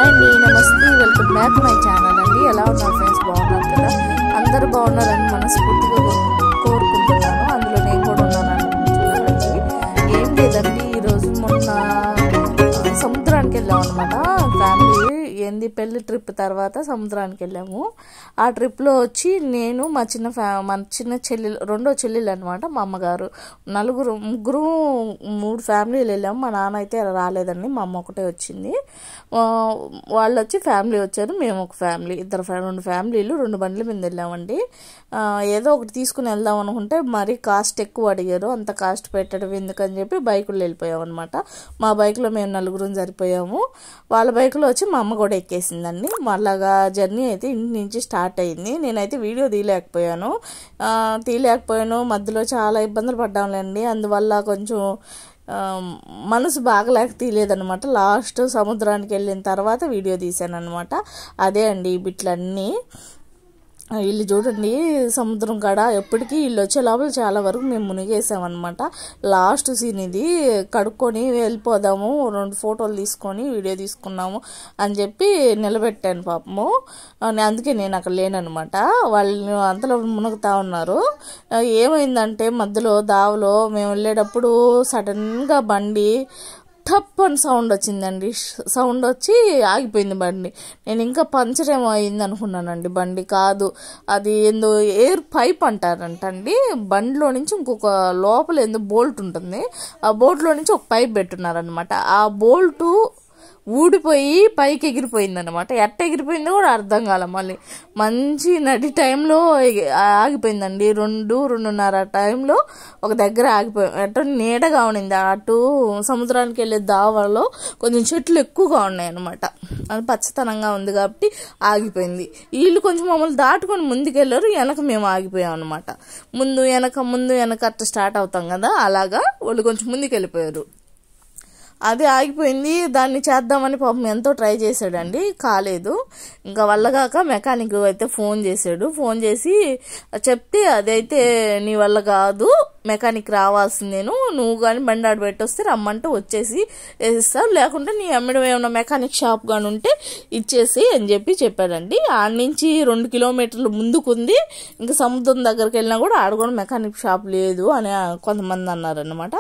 Hi అండి, నమస్తే, welcome back my channel అండి. ఎలా ఉన్నారు ఫ్రెండ్స్? బాగున్నారు కదా? అందరూ బాగున్నారని మనస్ఫూర్తిగా కోరుకుంటున్నాను. అందులో నేను కూడా ఉన్నాను. ఏం లేదండి, ఈరోజు మొన్న సముద్రానికి వెళ్ళాం అనమాట. ఫ్యామిలీ ఏంది పెళ్లి ట్రిప్ తర్వాత సముద్రానికి వెళ్ళాము. ఆ ట్రిప్లో వచ్చి నేను మా చిన్న చెల్లెలు, రెండో చెల్లెలు అనమాట, మా అమ్మగారు, ముగ్గురు 3 ఫ్యామిలీలు వెళ్ళాము. మా నాన్న అయితే రాలేదండి, మా అమ్మ ఒకటే వచ్చింది. వాళ్ళు వచ్చి ఫ్యామిలీ వచ్చారు, మేము ఒక ఫ్యామిలీ, 2 ఫ్యామిలీలు 2 బండ్ల మీద వెళ్ళామండి. ఏదో ఒకటి తీసుకుని వెళ్దాం అనుకుంటే మరీ కాస్ట్ ఎక్కువ అడిగారు. అంత కాస్ట్ పెట్టడం ఎందుకని చెప్పి బైకుల్లో వెళ్ళిపోయాం అనమాట. మా బైక్లో మేము 4 సరిపోయాము. వాళ్ళ బైక్లో వచ్చి మా అమ్మ కూడా ఎక్కేసిందండి. అలాగా జర్నీ అయితే ఇంటి నుంచి స్టార్ట్ అయింది. నేనైతే వీడియో తీయలేకపోయాను. మధ్యలో చాలా ఇబ్బందులు పడ్డాంలేండి. అందువల్ల కొంచెం మనసు బాగలేక తీయలేదనమాట. లాస్ట్ సముద్రానికి వెళ్ళిన తర్వాత వీడియో తీశాను అనమాట. అదే అండి ఈ బిట్లన్నీ. వీళ్ళు చూడండి, సముద్రం కాడ ఎప్పటికీ వీళ్ళు వచ్చే లోపల చాలా వరకు మేము మునిగేసామన్నమాట. లాస్ట్ సీన్ ఇది. కడుక్కొని వెళ్ళిపోదాము, 2 ఫోటోలు తీసుకొని వీడియో తీసుకున్నాము అని చెప్పి నిలబెట్టాను పాపము. అందుకే నేను అక్కడ లేననమాట. వాళ్ళు అంతలో మునుగుతా ఉన్నారు. ఏమైందంటే మధ్యలో దావలో మేము వెళ్ళేటప్పుడు సడన్గా బండి టప్ అని సౌండ్ వచ్చిందండి. సౌండ్ వచ్చి ఆగిపోయింది బండి. నేను ఇంకా పంచర్ ఏమో అయింది అనుకున్నానండి. బండి కాదు, అది ఏందో ఎయిర్ పైప్ అంటారంటండి. బండిలో నుంచి ఇంకొక లోపల ఏందో బోల్ట్ ఉంటుంది. ఆ బోల్ట్లో నుంచి ఒక పైప్ పెట్టున్నారనమాట. ఆ బోల్టు ఊడిపోయి పైకి ఎగిరిపోయిందనమాట. ఎట్ట ఎగిరిపోయిందో కూడా అర్థం కాల. మళ్ళీ మంచి నడి టైంలో ఆగిపోయిందండి. 2-2:30 టైంలో ఒక దగ్గర ఆగిపోయాం. ఎట్టో నీడగా ఉండింది. అటు సముద్రానికి వెళ్ళే దావలో కొంచెం చెట్లు ఎక్కువగా ఉన్నాయి అనమాట. అది పచ్చతనంగా ఉంది కాబట్టి ఆగిపోయింది. వీళ్ళు కొంచెం మమ్మల్ని దాటుకొని ముందుకెళ్ళారు, వెనక మేము ఆగిపోయాం అనమాట. ముందు వెనక అట్ట స్టార్ట్ అవుతాం కదా, అలాగా వాళ్ళు కొంచెం ముందుకు వెళ్ళిపోయారు. అది ఆగిపోయింది. దాన్ని చేద్దామని పాపం ఎంతో ట్రై చేశాడండి, కాలేదు. ఇంకా వల్లగాక మెకానిక్ అయితే ఫోన్ చేసి చెప్తే అదైతే నీ వల్ల కాదు, మెకానిక్ రావాల్సిందేను, నువ్వు కానీ బండి ఆడ పెట్టొస్తే రమ్మంటే వచ్చేసి వేసిస్తావు, లేకుంటే నీ అమ్మడం ఏమన్నా మెకానిక్ షాప్ కానీ ఉంటే ఇచ్చేసి అని చెప్పాడండి. ఆడ నుంచి 2 కిలోమీటర్లు ముందుకుంది. ఇంకా సముద్రం దగ్గరికి వెళ్ళినా కూడా ఆడ కూడా మెకానిక్ షాప్ లేదు అని కొంతమంది అన్నారనమాట.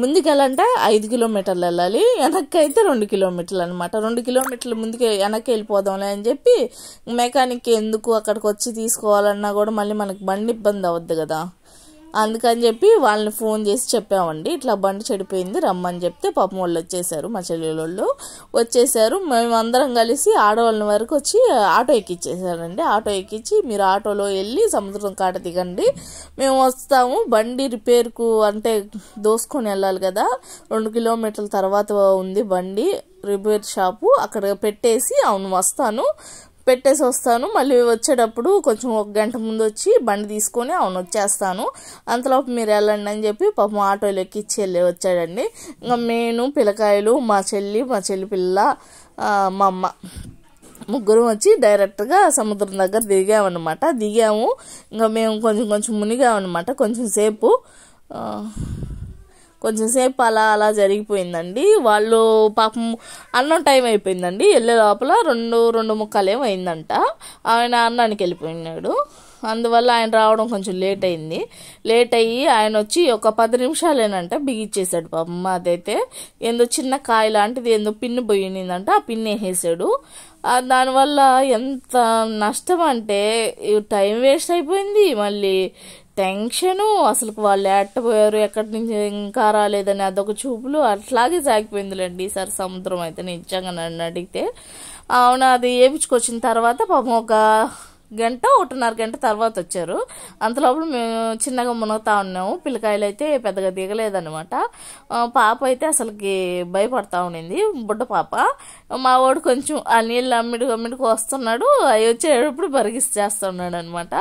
ముందుకెళ్ళంటే 5 కిలోమీటర్లు వెళ్ళాలి, వెనక్కి అయితే 2 కిలోమీటర్లు అనమాట. 2 కిలోమీటర్లు ముందుకే వెనక్కి వెళ్ళిపోదాంలే అని చెప్పి మెకానిక్ ఎందుకు అక్కడికి వచ్చి తీసుకోవాలన్నా కూడా మళ్ళీ మనకి బండి ఇబ్బంది అవద్దు కదా, అందుకని చెప్పి వాళ్ళని ఫోన్ చేసి చెప్పామండి. ఇట్లా బండి చెడిపోయింది రమ్మని చెప్తే పాపం వాళ్ళు వచ్చేసారు, మా చెల్లెళ్ళు వచ్చేసారు. మేము అందరం కలిసి ఆడవాళ్ళని వరకు వచ్చి ఆటో ఎక్కిచ్చేసారండి. ఆటో ఎక్కించి మీరు ఆటోలో వెళ్ళి సముద్రం కాట దిగండి, మేము వస్తాము. బండి రిపేర్కు అంటే దోసుకొని వెళ్ళాలి కదా, 2 కిలోమీటర్ల తర్వాత ఉంది బండి రిపేర్ షాపు, అక్కడ పెట్టేసి పెట్టేసి వస్తాను. మళ్ళీ వచ్చేటప్పుడు కొంచెం 1 గంట ముందు వచ్చి బండి తీసుకొని వచ్చేస్తాను, అంతలోపు మీరు వెళ్ళండి అని చెప్పి పాపం ఆటోలు ఎక్కిచ్చి వచ్చాడండి. ఇంకా నేను, పిల్లకాయలు, మా చెల్లి పిల్ల, మా అమ్మ, ముగ్గురు వచ్చి డైరెక్ట్గా సముద్రం దగ్గర దిగాము. ఇంకా మేము కొంచెం మునిగామన్నమాట. కొంచెం సేపు అలా జరిగిపోయిందండి. వాళ్ళు పాపం అన్నం టైం అయిపోయిందండి. వెళ్ళే లోపల 2:45 అయిందంట. ఆయన అన్నానికి వెళ్ళిపోయినాడు. అందువల్ల ఆయన రావడం కొంచెం లేట్ అయ్యి ఆయన వచ్చి ఒక 10 నిమిషాలేనంట బిగిచ్చేసాడు పాపం. అదైతే ఏందో చిన్న కాయ లాంటిది ఏందో పిన్ను పోయిందంట, ఆ పిన్ను వేసేసాడు. దానివల్ల ఎంత నష్టం అంటే టైం వేస్ట్ అయిపోయింది, మళ్ళీ టెన్షను, అసలు వాళ్ళు ఎట్టపోయారు, ఎక్కడి నుంచి ఇంకా రాలేదని అదొక చూపులు, అట్లాగే సాగిపోయిందిలేండి ఈసారి సముద్రం అయితే నిజంగా నన్ను అడిగితే. అవునా, అది వేయించుకొచ్చిన తర్వాత పాపం 1.5 గంట తర్వాత వచ్చారు. అంతలోపల మేము చిన్నగా మునుగుతా ఉన్నాము. పిల్లకాయలు అయితే పెద్దగా దిగలేదనమాట. పాప అయితే అసలుకి భయపడతా ఉండింది, బుడ్డ పాప. మా వాడు కొంచెం ఆ నీళ్ళు అమ్మిడికి వస్తున్నాడు, అవి వచ్చేటప్పుడు బరిగిస్తేస్తున్నాడు అనమాట.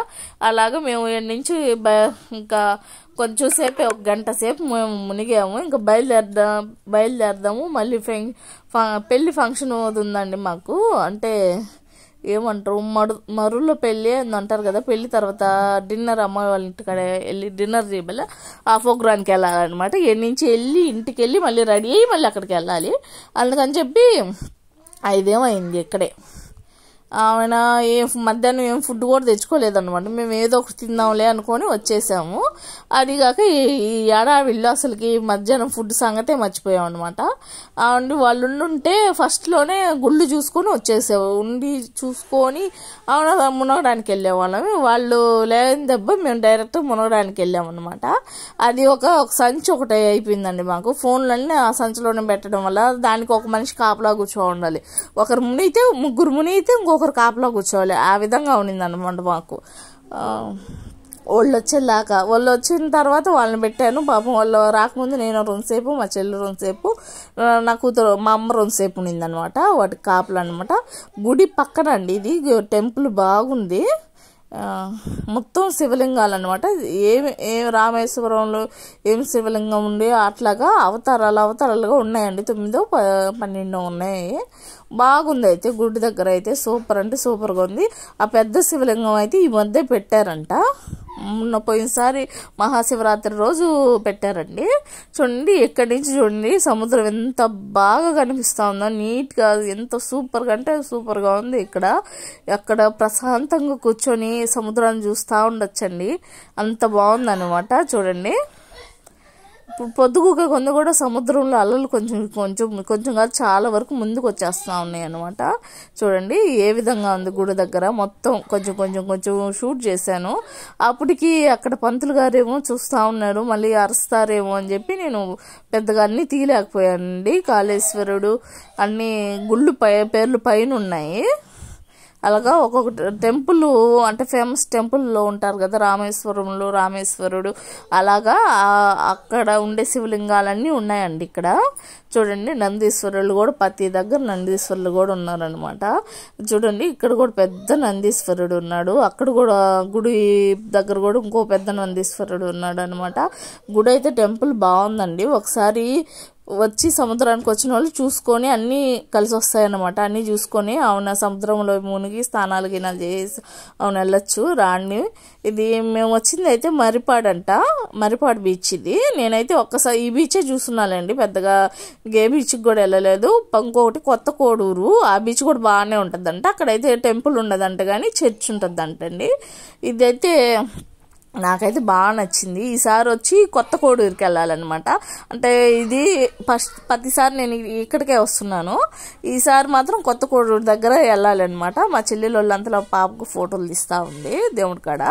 అలాగా మేము నుంచి ఇంకా కొంచెం సేపు 1 గంట సేపు మేము మునిగాము. ఇంకా బయలుదేరదాము. మళ్ళీ పెళ్లి ఫంక్షన్ అవుతుందండి మాకు. అంటే ఏమంటారు, మరులో పెళ్ళి అంటారు కదా, పెళ్లి తర్వాత డిన్నర్ అమ్మాయి వాళ్ళ ఇంటికాడ వెళ్ళి డిన్నర్ చేయబల్ల ఆ ప్రోగ్రామ్కి వెళ్ళాలన్నమాట. నుంచి వెళ్ళి ఇంటికి వెళ్ళి మళ్ళీ రెడీ అయ్యి మళ్ళీ అక్కడికి వెళ్ళాలి. అందుకని చెప్పి 5 అయింది ఇక్కడే. ఆయన మధ్యాహ్నం ఏం ఫుడ్ కూడా తెచ్చుకోలేదన్నమాట. మేము ఏదో ఒకటి తిందాంలే అనుకొని వచ్చేసాము. అదిగాక ఈ ఏడావిళ్ళు అసలుకి మధ్యాహ్నం ఫుడ్ సంగతే మర్చిపోయాం అనమాట. అండ్ వాళ్ళు ఉంటే ఫస్ట్లోనే గుళ్ళు చూసుకొని వచ్చేసాము. ఉండి చూసుకొని మునగడానికి వెళ్ళేవాళ్ళం. వాళ్ళు లేని దెబ్బ మేము డైరెక్ట్ మునగడానికి వెళ్ళామన్నమాట. అది ఒక సంచి ఒకటి అయిపోయిందండి మాకు. ఫోన్లన్నీ ఆ సంచిలోనే పెట్టడం వల్ల దానికి ఒక మనిషి కాపలా కూర్చోండాలి. ఒకరు మునిగితే ముగ్గురు మునిగితే ఇంకొకరు కాపలా కూర్చోవాలి. ఆ విధంగా ఉండింది అనమాట మాకు. వాళ్ళు వచ్చేలాగా వాళ్ళు వచ్చిన తర్వాత వాళ్ళని పెట్టాను. పాపం వాళ్ళు రాకముందు నేను 2 సేపు, మా చెల్లి 2 సేపు, నా కూతురు మా అమ్మ 2 సేపు ఉండిందనమాట. వాటికి కాపలా అనమాట. గుడి పక్కన అండి ఇది టెంపుల్ బాగుంది. మొత్తం శివలింగాలు అనమాట. ఏం రామేశ్వరంలో ఏం శివలింగం ఉంది అట్లాగా అవతారాలుగా ఉన్నాయండి. 9, 12 ఉన్నాయి. బాగుంది. అయితే గుడి దగ్గర అయితే సూపర్ అంటే సూపర్గా ఉంది. ఆ పెద్ద శివలింగం అయితే ఈ మధ్య పెట్టారంట. పోయినసారి మహాశివరాత్రి రోజు పెట్టారండి. చూడండి ఇక్కడి నుంచి చూడండి సముద్రం ఎంత బాగా కనిపిస్తూ ఉందో, నీట్గా ఎంత సూపర్గా అంటే సూపర్గా ఉంది. అక్కడ ప్రశాంతంగా కూర్చొని సముద్రాన్ని చూస్తూ ఉండొచ్చండి. అంత బాగుందన్నమాట. చూడండి ఇప్పుడు పొద్దుగుక కొంత కూడా సముద్రంలో అలలు కొంచెం కాదు చాలా వరకు ముందుకు వచ్చేస్తూ ఉన్నాయి అనమాట. చూడండి ఏ విధంగా ఉంది గుడి దగ్గర. మొత్తం కొంచెం షూట్ చేశాను. అప్పటికి అక్కడ పంతులు గారేమో చూస్తూ ఉన్నారు, మళ్ళీ అరుస్తారేమో అని చెప్పి నేను పెద్దగా అన్నీ తీయలేకపోయానండి. కాళేశ్వరుడు అన్ని గుళ్ళు పేర్లు పైన ఉన్నాయి. అలాగా ఒక్కొక్క టెంపుల్ అంటే ఫేమస్ టెంపుల్లో ఉంటారు కదా, రామేశ్వరుడు అలాగా అక్కడ ఉండే శివలింగాలన్నీ ఉన్నాయండి ఇక్కడ. చూడండి నందీశ్వరులు కూడా ప్రతి దగ్గర నందీశ్వరులు కూడా ఉన్నారనమాట. చూడండి ఇక్కడ కూడా పెద్ద నందీశ్వరుడు ఉన్నాడు. అక్కడ కూడా గుడి దగ్గర కూడా ఇంకో పెద్ద నందీశ్వరుడు ఉన్నాడు అనమాట. గుడి అయితే టెంపుల్ బాగుందండి. ఒకసారి వచ్చి సముద్రానికి వచ్చిన వాళ్ళు చూసుకొని అన్నీ కలిసి వస్తాయన్నమాట. అన్నీ చూసుకొని అవునా సముద్రంలో మునిగి స్నానాలు గినాలు చేసి అవును వెళ్ళొచ్చు రాండి. ఇది మేము వచ్చింది అయితే మరిపాడు బీచ్. ఇది నేనైతే ఒక్కసారి ఈ బీచే చూస్తున్నానండి, పెద్దగా ఏ బీచ్కి కూడా వెళ్ళలేదు. ఇంకొకటి కొత్త కోడూరు, ఆ బీచ్ కూడా బాగానే ఉంటుందంట. అక్కడైతే టెంపుల్ ఉండదంట కానీ చర్చ్ ఉంటుందంటండి. ఇదైతే నాకైతే బాగా నచ్చింది. ఈసారి వచ్చి కొత్త కోడూరుకి వెళ్ళాలన్నమాట. అంటే ఇది ప్రతిసారి నేను ఇక్కడికే వస్తున్నాను, ఈసారి మాత్రం కొత్త కోడూరు దగ్గర వెళ్ళాలన్నమాట. మా చెల్లెలు వాళ్ళంతలో పాపకు ఫోటోలు తీస్తూ ఉంది దేవుడి కాడ.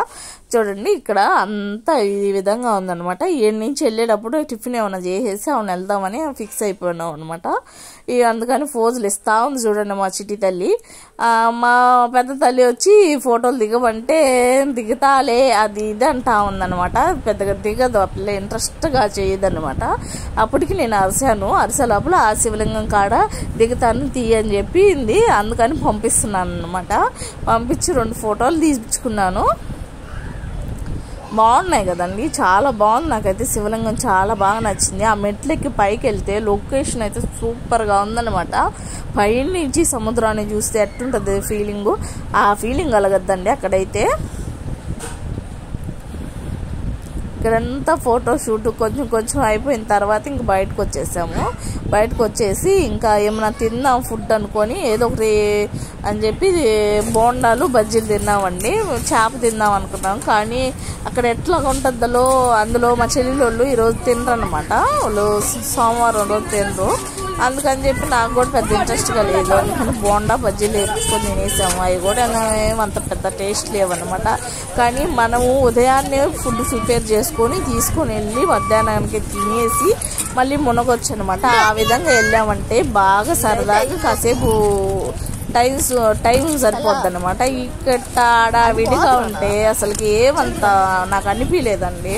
చూడండి ఇక్కడ అంతా ఈ విధంగా ఉందన్నమాట. ఏడు నుంచి వెళ్ళేటప్పుడు టిఫిన్ ఏమైనా చేసేసి అవును వెళ్దామని ఫిక్స్ అయిపోయినాం అనమాట. అందుకని ఫోజులు ఇస్తూ ఉంది. చూడండి మా చిట్టి తల్లి. మా పెద్ద తల్లి వచ్చి ఫోటోలు దిగమంటే దిగుతాలే అది ఇది అంటా ఉందనమాట. పెద్దగా దిగదు, ఆ పిల్ల ఇంట్రెస్ట్గా చేయదన్నమాట. అప్పటికి నేను అరిసే లోపల ఆ శివలింగం కాడ దిగుతాను తీయని చెప్పింది. అందుకని పంపిస్తున్నాను అనమాట. పంపించి 2 ఫోటోలు తీపించుకున్నాను. బాగున్నాయి కదండి, చాలా బాగుంది. నాకైతే శివలింగం చాలా బాగా నచ్చింది. ఆ మెట్లెక్కి పైకి వెళ్తే లొకేషన్ అయితే సూపర్గా ఉందన్నమాట. పైన నుంచి సముద్రాన్ని చూస్తే ఎట్లుంటుంది ఫీలింగు, ఆ ఫీలింగ్ కలగద్దండి అక్కడైతే. ఇక్కడంతా ఫోటోషూట్ కొంచెం అయిపోయిన తర్వాత ఇంక బయటకు వచ్చేసాము. బయటకు వచ్చేసి ఇంకా ఏమైనా తిందాం ఫుడ్ అనుకొని ఏదో ఒకటి అని చెప్పి బోండాలు బజ్జీలు తిన్నామండి. చేప తిందాం అనుకున్నాం కానీ అక్కడ ఎట్లా ఉంటుందో అందులో మా చెల్లెళ్ళు ఈరోజు తినరనమాట. వాళ్ళు సోమవారం రోజు తినరు. అందుకని చెప్పి నాకు కూడా పెద్ద ఇంట్రెస్ట్గా లేదు. అందుకని బోండా బజ్జీలు వేసుకొని తినేసాము. అవి కూడా ఏమంత పెద్ద టేస్ట్ లేవన్నమాట. కానీ మనము ఉదయాన్నే ఫుడ్ ప్రిపేర్ చేసుకొని తీసుకొని వెళ్ళి మధ్యాహ్నానికి తినేసి మళ్ళీ మునగొచ్చు అనమాట. ఆ విధంగా వెళ్ళామంటే బాగా సరదాగా కాసేపు టైం సరిపోద్ది అనమాట. ఇక్కడ విడిగా ఉంటే అసలుకి ఏమంత నాకు అనిపించలేదండి.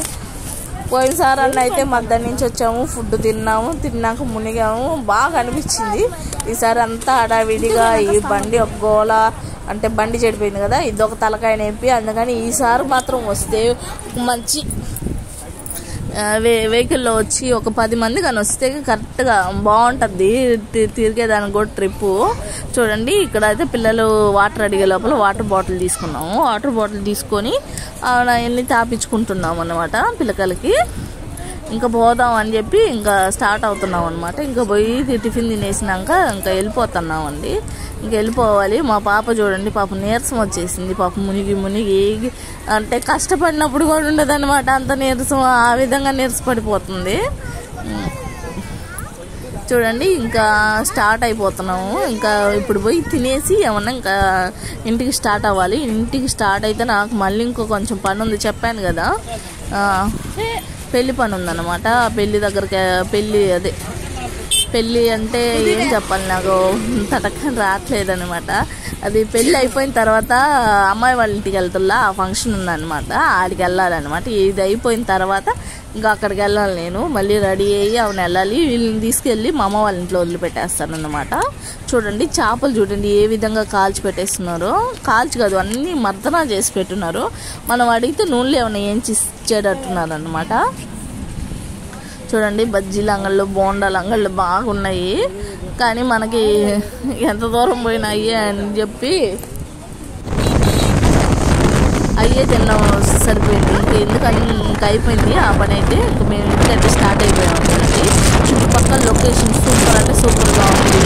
పోయినసారి అయితే మధ్యాహ్నం నుంచి వచ్చాము, ఫుడ్ తిన్నాక మునిగాము, బాగా అనిపించింది. ఈసారి అంతా హడావిడిగా ఈ బండి ఒక గోల అంటే బండి చెడిపోయింది కదా, ఇదొక తలకాయ నొప్పి. అందుకని ఈసారి మాత్రం వస్తే మంచి వెహికల్లో వచ్చి ఒక 10 మంది కానీ వస్తే కరెక్ట్గా బాగుంటుంది తిరిగేదానికి కూడా ట్రిప్పు. చూడండి ఇక్కడ అయితే పిల్లలు వాటర్ అడిగే లోపల వాటర్ బాటిల్ తీసుకున్నాము. వాటర్ బాటిల్ తీసుకొని వెళ్ళి తాపించుకుంటున్నాము అన్నమాట పిల్లకాయలకి. ఇంకా పోదాం అని చెప్పి ఇంకా స్టార్ట్ అవుతున్నాం అనమాట. ఇంకా పోయి టిఫిన్ తినేసినాక ఇంకా వెళ్ళిపోతున్నామండి. ఇంకా వెళ్ళిపోవాలి. మా పాప చూడండి, పాప నీరసం వచ్చేసింది. పాప మునిగి అంటే కష్టపడినప్పుడు కూడా ఉండదు అనమాట, అంత నీరసం, ఆ విధంగా నీరసపడిపోతుంది. చూడండి ఇంకా స్టార్ట్ అయిపోతున్నాము. ఇంకా ఇప్పుడు పోయి తినేసి ఏమన్నా ఇంకా ఇంటికి స్టార్ట్ అవ్వాలి. ఇంటికి స్టార్ట్ అయితే నాకు మళ్ళీ ఇంకో కొంచెం పని ఉంది, చెప్పాను కదా, పెళ్లి పని ఉందన్నమాట. పెళ్లి దగ్గరికి పెళ్ళి అంటే ఏం చెప్పాలి, నాకు తటక్కని రావట్లేదు అనమాట. అది పెళ్ళి అయిపోయిన తర్వాత అమ్మాయి వాళ్ళ ఇంటికి వెళ్తుల్లా, ఆ ఫంక్షన్ ఉందన్నమాట, ఆడికి వెళ్ళాలన్నమాట. ఇది అయిపోయిన తర్వాత ఇంకా అక్కడికి వెళ్ళాలి నేను. మళ్ళీ రెడీ అయ్యి అవును వెళ్ళాలి. వీళ్ళని తీసుకెళ్ళి మా అమ్మ వాళ్ళ ఇంట్లో వదిలిపెట్టేస్తాను అన్నమాట. చూడండి చేపలు చూడండి ఏ విధంగా కాల్చి పెట్టేస్తున్నారో, కాల్చి కాదు అన్నీ మర్దనా చేసి పెట్టున్నారు. మనం అడిగితే నూనెలో ఏమైనా ఏంచి ఇచ్చేటట్టున్నారు అన్నమాట. చూడండి బజ్జీలు అంగళ్ళు, బోండాలు అంగళ్ళు బాగున్నాయి. కానీ మనకి ఎంత దూరం పోయినాయి అని చెప్పి అయ్యే తిన్నాం సరిపోయింది. ఎందుకని ఇంకా అయిపోయింది ఆ పని అయితే. ఇంకా మేము ఇంటికైతే స్టార్ట్ అయిపోయాము. చుట్టుపక్కల లొకేషన్ సూపర్ అంటే సూపర్గా ఉంది.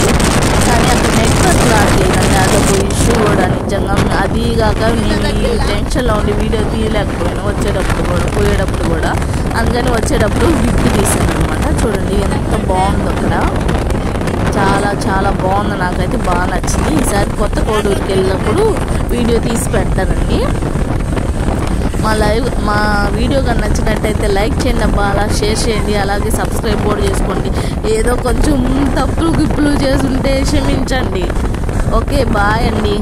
కానీ అక్కడ నెట్వర్క్ రావట్లేదండి, అదొక ఇష్యూ కూడా నిజంగా. అది కాక నేను ఈ టెన్షన్లో ఉండి వీడియో తీయలేకపోయాను వచ్చేటప్పుడు కూడా పోయేటప్పుడు కూడా. అందుకని వచ్చేటప్పుడు గిఫ్ట్ తీసాను అనమాట. చూడండి ఎంత బాగుందో అక్కడ, చాలా చాలా బాగుంది. నాకైతే బాగా నచ్చింది. ఈసారి కొత్త కోడూరుకి వెళ్ళినప్పుడు వీడియో తీసి పెడతానండి. మా వీడియో కానీ నచ్చినట్టయితే లైక్ చేయండి అబ్బా, అలా షేర్ చేయండి, అలాగే సబ్స్క్రైబ్ కూడా చేసుకోండి. ఏదో కొంచెం తప్పులు గిప్పులు చేసుంటే క్షమించండి. ఓకే బాయ్ అండి.